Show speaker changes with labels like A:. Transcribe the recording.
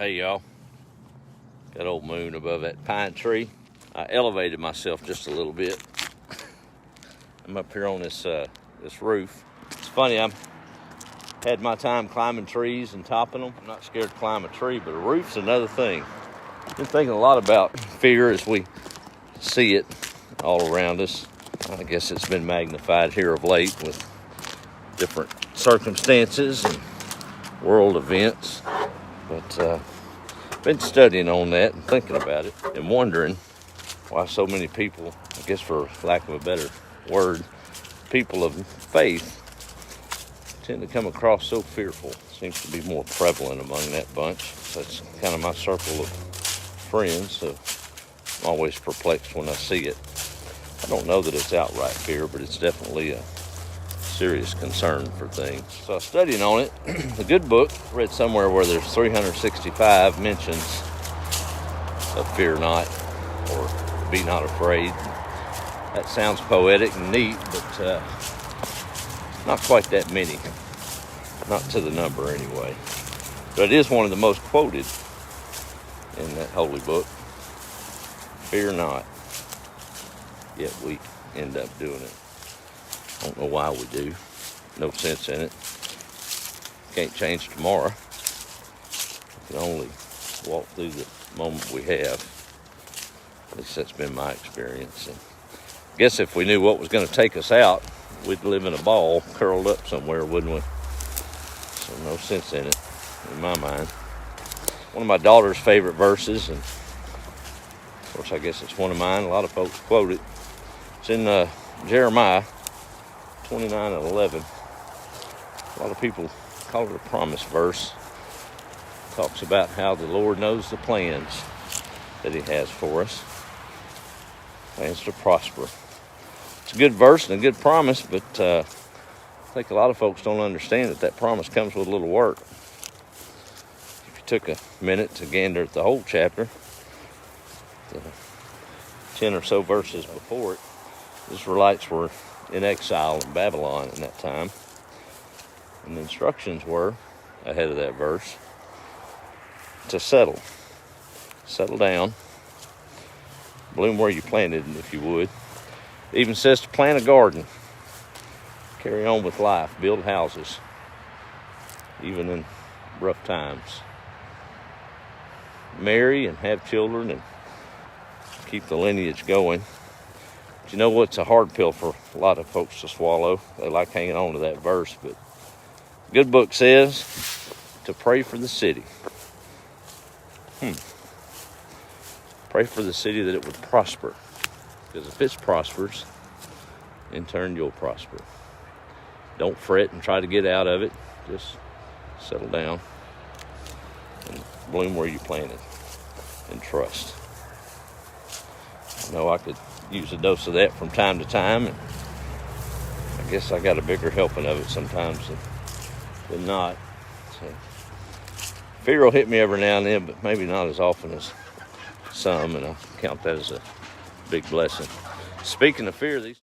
A: Hey y'all, got old moon above that pine tree. I elevated myself just a little bit. I'm up here on this roof. It's funny, I've had my time climbing trees and topping them. I'm not scared to climb a tree, but a roof's another thing. Been thinking a lot about fear as we see it all around us. I guess it's been magnified here of late with different circumstances and world events. But been studying on that and thinking about it and wondering why so many people, I guess for lack of a better word, people of faith tend to come across so fearful. Seems to be more prevalent among that bunch. That's kind of my circle of friends, so I'm always perplexed when I see it. I don't know that it's outright fear, but it's definitely a serious concern for things. So I was studying on it. The good book, read somewhere where there's 365 mentions of fear not, or be not afraid. That sounds poetic and neat, but not quite that many. Not to the number anyway. But it is one of the most quoted in that holy book. Fear not. Yet we end up doing it. Don't know why we do. No sense in it. Can't change tomorrow. We can only walk through the moment we have. At least that's been my experience. And I guess if we knew what was going to take us out, we'd live in a ball curled up somewhere, wouldn't we? So no sense in it, in my mind. One of my daughter's favorite verses, and of course I guess it's one of mine. A lot of folks quote it. It's in Jeremiah 29:11. A lot of people call it a promise verse. It talks about how the Lord knows the plans that He has for us. Plans to prosper. It's a good verse and a good promise, but I think a lot of folks don't understand that promise comes with a little work. If you took a minute to gander at the whole chapter, the 10 or so verses before it, the Israelites were in exile in Babylon in that time. And the instructions were, ahead of that verse, to settle. Settle down. Bloom where you planted, if you would. It even says to plant a garden. Carry on with life. Build houses. Even in rough times. Marry and have children and keep the lineage going. But you know what's a hard pill for a lot of folks to swallow? They like hanging on to that verse, but the good book says to pray for the city. Pray for the city that it would prosper. Because if it prospers, in turn you'll prosper. Don't fret and try to get out of it. Just settle down and bloom where you planted and trust. I know I could use a dose of that from time to time, and I guess I got a bigger helping of it sometimes than not. So fear will hit me every now and then, but maybe not as often as some, and I count that as a big blessing. Speaking of fear, these